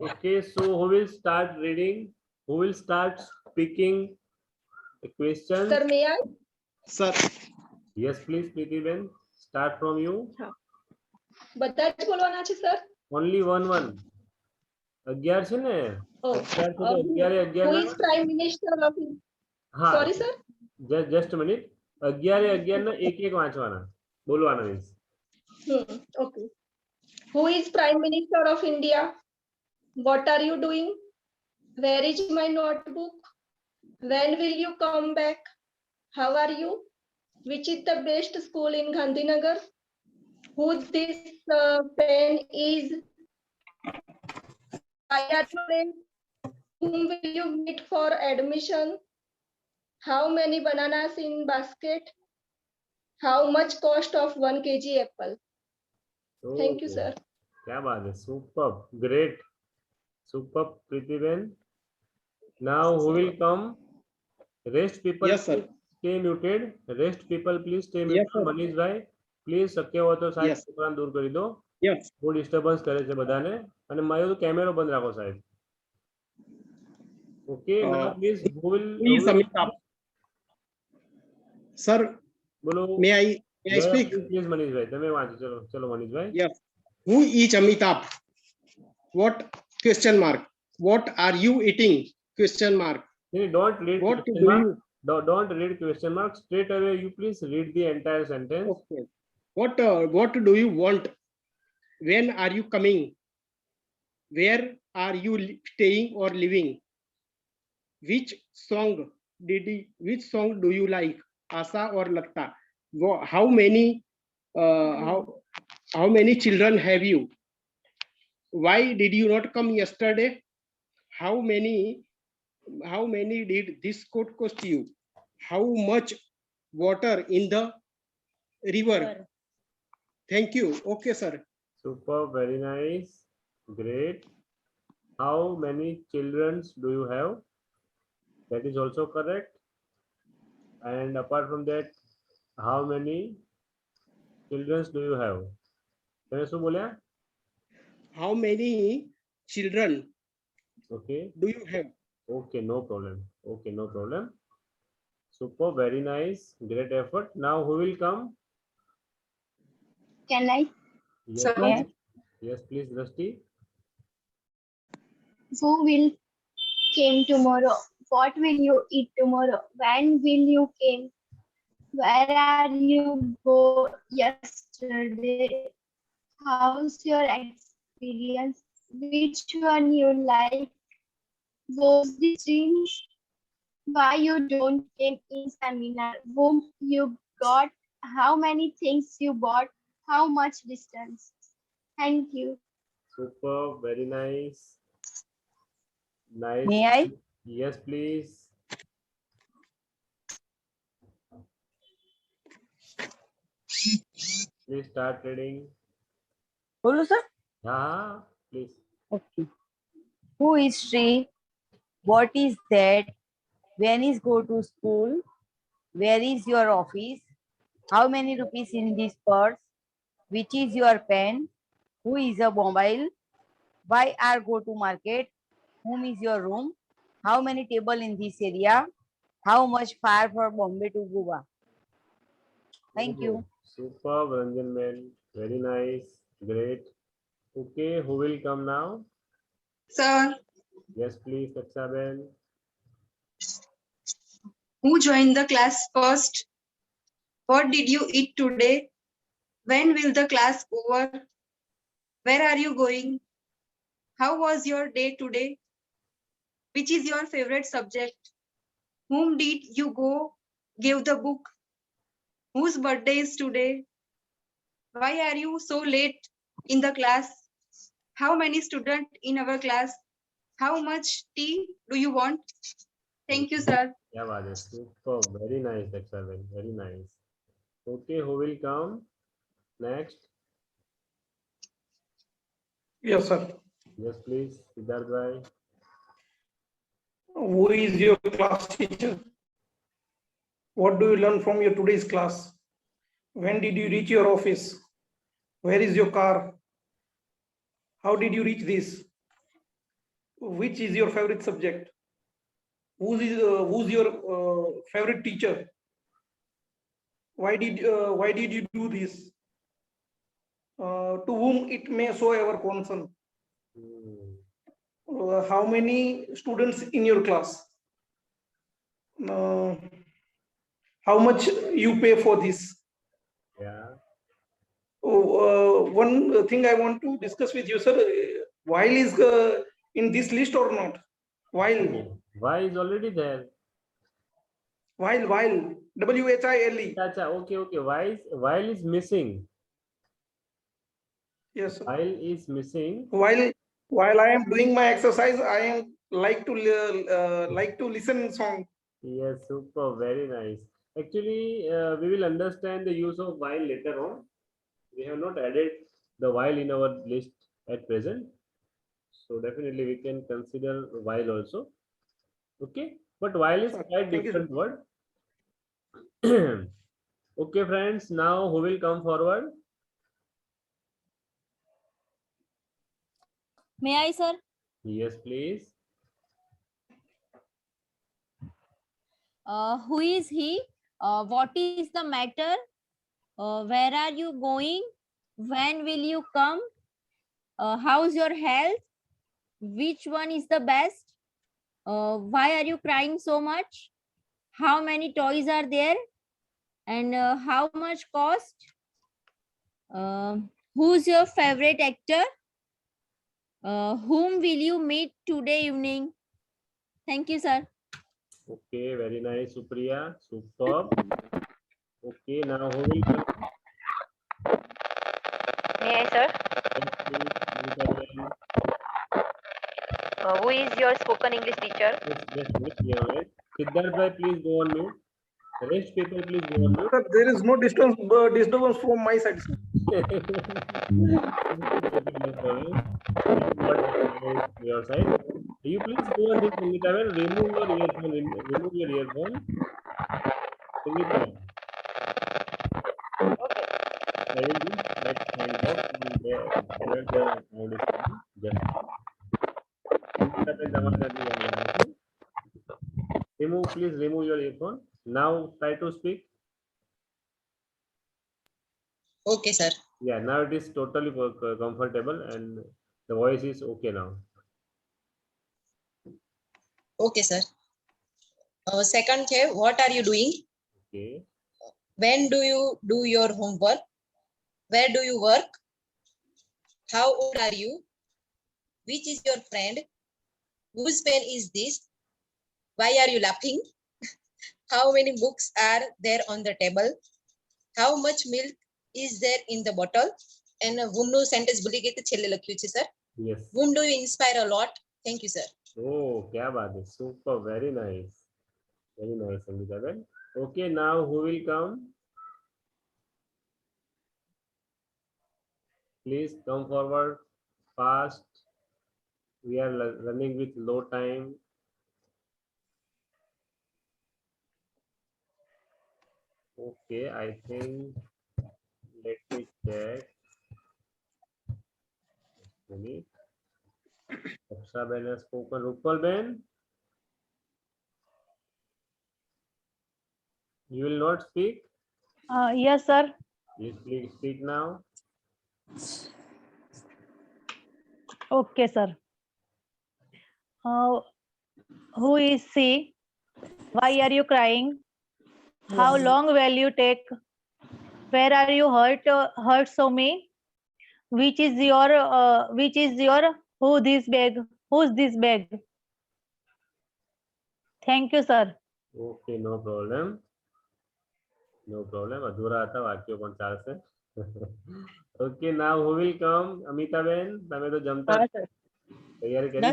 Okay, so who will start reading? Who will start speaking the questions? Sir, may I? Sir, Yes, please, Preeti Ben. Start from you. બધા જ બોલવાના છે sir? Only one. 11 છે ને? Oh, 11 છે તો 11 who ના. is Prime Minister of હા. Sorry sir? Just a minute. 11 ના એક વાંચવાના. બોલવાના means. Okay. Who is Prime Minister of India? What are you doing? Where is my notebook? When will you come back? How are you? Which is the best school in Gandhinagar? Who this pen is? Why are you late? Whom will you meet for admission? How many bananas in basket? How much cost of 1 kg apple? Thank you, sir. क्या बात है, superb, great, superb, Preeti Ben. Now who will come? Rest people, yes sir. stay muted. Rest people please stay muted. Yes, sir. Manish भाई please शक्य हो तो साहेब Yes. Programme दूर કરી દો. Yes. બહુ ડિસ્ટર્બન્સ કરે છે બધાને. અને મારો તો કેમેરો બંધ રાખો સાહેબ. Okay, now please who will Amitabh. Sir, બોલો. may I speak? Please Manish ભાઈ તમે વાંચો. ચલો મનીષ ભાઈ. Yes. Who is Amitabh? What question mark? What are you eating? Question mark. Don't read What question do mark. you? Don't read question mark. Straight away you please read the entire sentence. Okay. What do you want? When are you coming? Where are you staying or living? Which song do you like? Asa or Latta? How many children have you? Why did you not come yesterday? How many did this coat cost you? How much water in the river? Thank you. Okay, sir. Super, very nice, great. How many children do you have? That is also correct. And apart from that, how many children do you have? તમે શું બોલ્યા? How many children Okay. do you have? Okay, no problem. Okay, no problem. Super, very nice, great effort. Now who will come? Can I? Yes, Sir. please. Yes, please, Drashti. Who will came tomorrow? What will you eat tomorrow? When will you came? Where are you go yesterday? How's your experience? Which one you like? Was the dreams? Why you don't came in seminar? Whom you got? How many things you bought? How much distance? Thank you. Super, very nice. Nice. May I? Yes, please. Please start reading. बोलो sir. Yeah, please. Okay. Who is Sri? What is that? When is go to school? Where is your office? How many rupees in this purse? Which is your pen? Who is a mobile? Why are go to market? Whom is your room? How many table in this area? How much far for Bombay to Goa? Thank you. Super, Ranjan man. Very nice. Great. Okay, who will come now? Sir, Yes, please, Akshabel. who joined the class first? What did you eat today? When will the class over? Where are you going? How was your day today? Which is your favorite subject? Whom did you go give the book? Whose birthday is today? Why are you so late in the class? How many students in our class? How much tea do you want? Thank you, sir. Yeah, Vaje. Super, very nice, Akshabel. Very nice. Okay, who will come next? Yes, sir. Yes, please, Siddharth bhai. Who is your class teacher? What do you learn from your today's class? When did you reach your office? Where is your car? How did you reach this? Which is your favorite subject? Who's your favorite teacher? Why did you do this? To whom it may so ever concern. How many students in your class? How much you pay for this? Yeah. One thing I want to discuss with you, sir. While is in this list or not? While Why is already there? while WHILE. Acha, okay. While is missing. Yes, sir. While is missing. While I am doing my exercise, I am like to listen song. Yes, super, very nice. Actually, we will understand the use of while later on. We have not added the while in our list at present. So definitely we can consider while also. Okay, but while is quite Thank you, sir. different word. Okay, friends, now who will come forward? May I, sir? Yes, please. Who is he? What is the matter? Where are you going? When will you come? How's your health? Which one is the best? Why are you crying so much? How many toys are there? And how much cost? Who's your favorite actor? Whom will you meet today evening? Thank you, sir. Okay, very nice, Supriya. Superb. Okay, now who will come? May I, sir? Yes, please, Sunita Jain. Who is your spoken English teacher? Yes, wait. Siddharth bhai, please go on mute. Rest people, please go on mute. Sir, there is no disturbance from my side, sir. No problem. Your side. You please go on this, Sunita bhai. Remove your earphone. Remove your earphone. Sunita bhai. Okay. I will just like hand off and where the sound is coming. Just Sunita bhai, તમારે નથી આવવાનું, okay? Please remove your earphone. Now try to speak. Okay, sir. Yeah, now it is totally comfortable and the voice is okay now. Okay, sir. Second, what are you doing? Okay. When do you do your homework? Where do you work? How old are you? Which is your friend? Whose pen is this? Why are you laughing? How many books are there on the table? How much milk is there in the bottle? And whom sentence ભૂલી ગઈ તો છેલ્લે લખ્યું છે, sir. Yes. Whom do you inspire a lot? Thank you, sir. Oh, क्या बात है. Super, very nice. Very nice, Sangeeta bhai. Okay, now who will come? Please come forward fast. We are running with low time. Okay, I think let me check. Aksha Ben has spoken. Rupal Ben, you will not speak? Yes, sir. Please speak now. Okay, sir. Who is she? Why are you crying? How long will you take? Where are you hurt so me? Which is your who's this bag? Thank you, sir. Okay, no problem. No problem. અધૂરા હતા વાક્યો પણ ચાલશે. Okay, now who will come? Amita Ben, તમે તો જમતા તૈયારી કરી? ના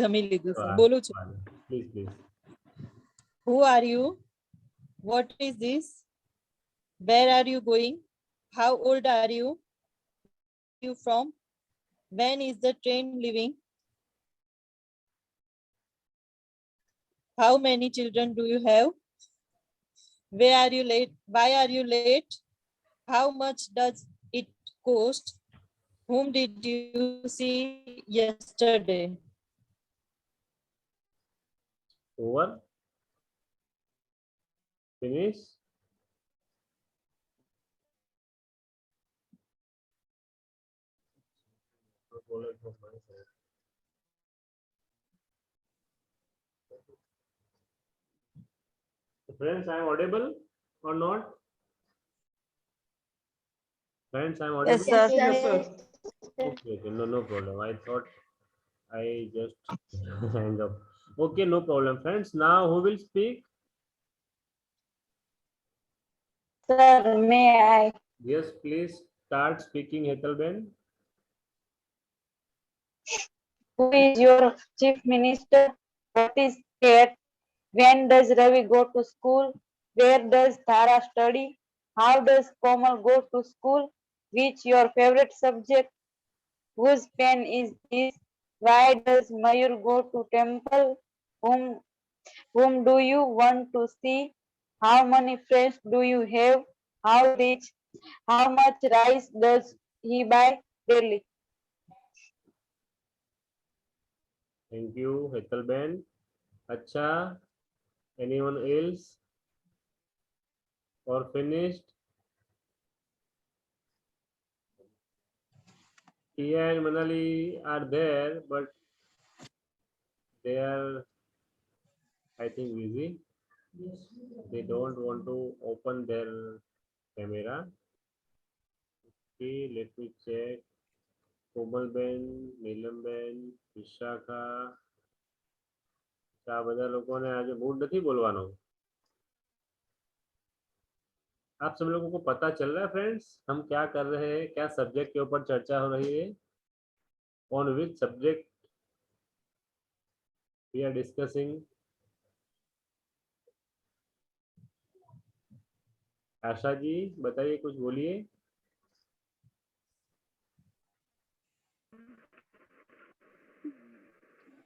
જમી લીધું સર. બોલું છું. Please. Who are you? What is this? Where are you going? How old are you? Where are you from? When is the train leaving? How many children do you have? Where are you late? Why are you late? How much does it cost? Whom did you see yesterday? over, finish. Friends, I am audible or not? Friends, I am audible. Yes, sir. Yes, sir. Okay, okay, no problem. I thought I just hang up. Okay, no problem, friends. Now who will speak? Sir, may I? Yes, please start speaking, Hetalben. Who is your chief minister? What is that? When does Ravi go to school? Where does Tara study? How does Komal go to school? Which your favorite subject? Whose pen is this? Why does Mayur go to temple? Whom do you want to see? How many friends do you have? How rich? How much rice does he buy daily? Thank you, Hetalben. Acha, anyone else? Or finished? Tia and Manali are there, but they are, I think, busy. They don't want to open their camera. Okay, let me check. Komalben, Neelamben, વિશાખા, આ બધા લોકોને આજે mood નથી બોલવાનો. आप सब लोगों को पता चल रहा है फ्रेंड्स हम क्या कर रहे हैं, क्या सब्जेक्ट के ऊपर चर्चा हो रही है, on which subject we are discussing? Asha ji बताइए, कुछ बोलिए.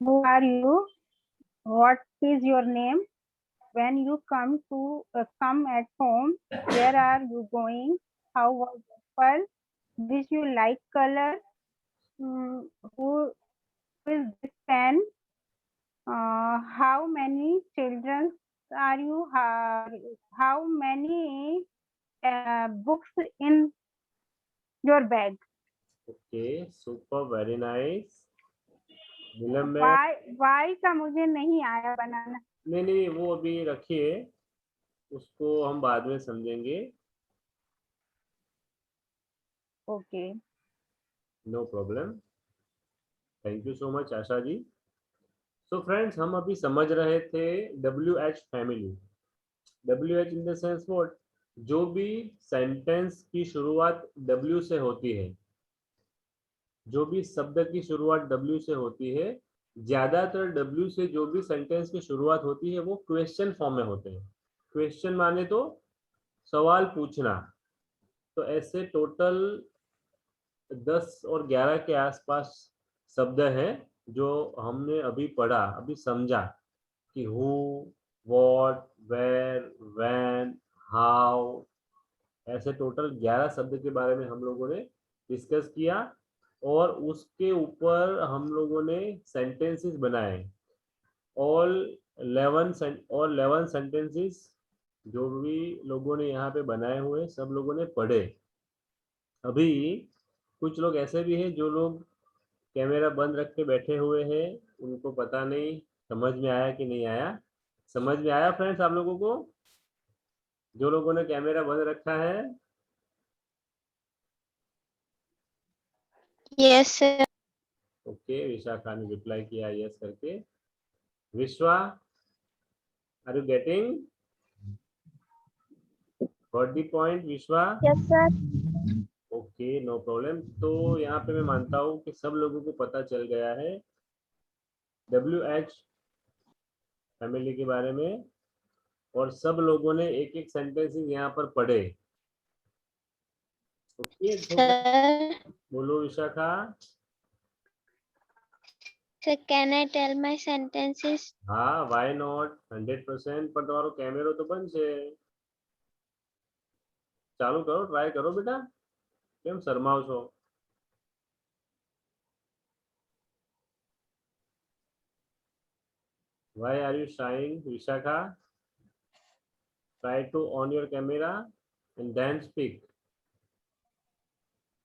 Who are you? What is your name? When you come at home, where are you going? How was apple? Did you like color? Who is this pen? How many children are you? How many books in your bag? Okay, super, very nice. Neelam Why का मुझे नहीं आया बनाना. नहीं, वो अभी रखिए, उसको हम बाद में समझेंगे. Okay. No problem. Thank you so much Asha ji. So friends, हम अभी समझ रहे थे WH family. WH in the sense what? जो भी सेंटेंस की शुरुआत W से होती है, जो भी शब्द की शुरुआत W से होती है, ज्यादातर W से जो भी सेंटेंस की शुरुआत होती है वो क्वेश्चन फॉर्म में होते हैं. क्वेश्चन माने तो सवाल पूछना. तो ऐसे टोटल 10 और 11 के आसपास शब्द हैं जो हमने अभी पढ़ा, अभी समझा कि who, what, where, when, how, ऐसे टोटल 11 शब्द के बारे में हम लोगों ने डिस्कस किया और उसके ऊपर हम लोगों ने सेंटेंसेस बनाए. ऑल 11 सेंटेंसेस जो भी लोगों ने यहाँ पे बनाए हुए सब लोगों ने पढ़े. अभी कुछ लोग ऐसे भी हैं जो लोग कैमरा बंद रख के बैठे हुए हैं, उनको पता नहीं समझ में आया कि नहीं आया. समझ में आया फ्रेंड्स आप लोगों को, जो लोगों ने कैमरा बंद रखा है? Yes, sir. ओके, विशाखा ने रिप्लाई किया यस करके. Vishwa, are you getting? Got the point Vishwa? Yes, sir. Okay, no problem. तो यहाँ पे मैं मानता हूँ कि सब लोगों को पता चल गया है WH फैमिली के बारे में और सब लोगों ने एक एक सेंटेंसेस यहाँ पर पढ़े. ओके, Sir, बोलो Vishakha. sir, can I tell my sentences? હા, why not? 100%. પણ તમારો કેમેરો તો બંધ છે. ચાલુ કરો, ટ્રાય કરો બેટા. કેમ શરમાવ છો? Why are you shying, Vishakha? Try to on your camera and then speak.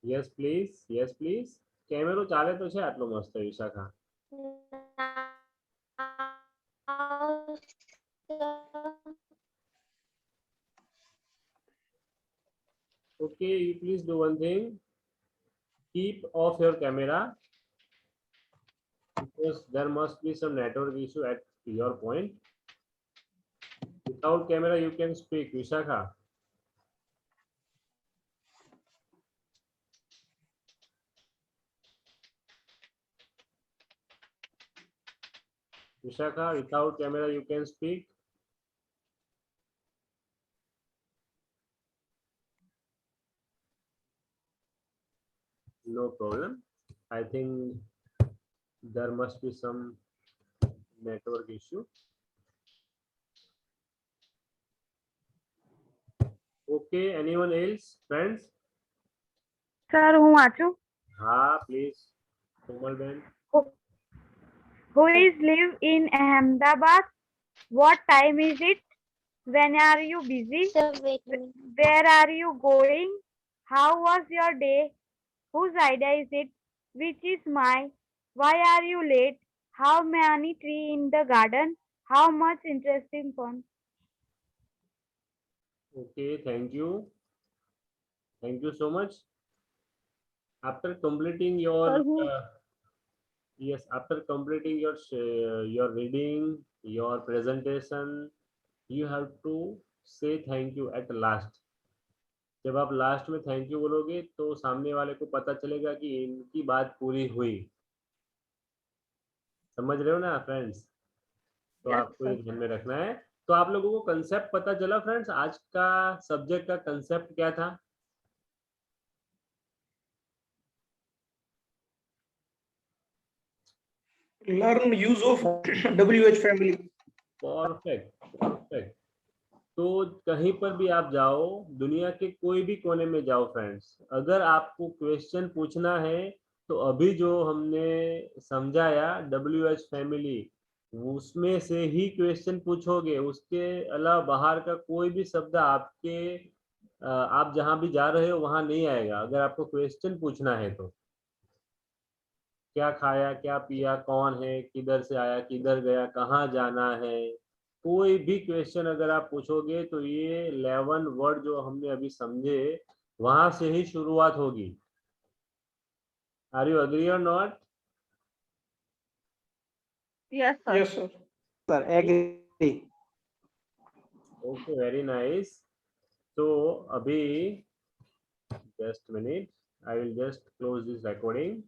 Yes please, yes please. કેમેરો ચાલે તો છે આટલો મસ્ત વિશાખા. Okay, you please do one thing. Keep off your camera because there must be some network issue at your point. Without camera, you can speak, Vishakha. Vishakha, without camera, you can speak. No problem. I think there must be some network issue. Okay, anyone else, friends? Sir હું વાંચું. Ha, please. Komal Ben. Who is live in Ahmedabad? What time is it? When are you busy? Sir, wait a minute. Where are you going? How was your day? Whose idea is it? Which is mine? Why are you late? How many trees in the garden? How much interesting fun? Okay, thank you. Thank you so much. After completing your Sir, who? yes, after completing your reading, your presentation, you have to say thank you at last. जब आप last में thank you बोलोगे तो सामने वाले को पता चलेगा कि इनकी बात पूरी हुई. समझ रहे हो ना फ्रेंड्स? तो Yes, आपको ये sir. ध्यान में रखना है. तो आप लोगों को कंसेप्ट पता चला फ्रेंड्स? आज का सब्जेक्ट का कंसेप्ट क्या था? Learn use of WH family. Perfect perfect. तो कहीं पर भी आप जाओ, दुनिया के कोई भी कोने में जाओ फ्रेंड्स, अगर आपको क्वेश्चन पूछना है तो अभी जो हमने समझाया WH फैमिली, उसमें से ही क्वेश्चन पूछोगे. उसके अलावा बाहर का कोई भी शब्द आपके आप जहां भी जा रहे हो वहां नहीं आएगा. अगर आपको क्वेश्चन पूछना है तो क्या खाया, क्या पिया, कौन है, किधर से आया, किधर गया, कहाँ जाना है, कोई भी क्वेश्चन अगर आप पूछोगे तो ये 11 वर्ड जो हमने अभी समझे वहां से ही शुरुआत होगी. आर यू अग्री और not? Yes, sir. Yes, sir. Sir, agree. Okay, very nice. तो अभी just minute, I will just close this recording.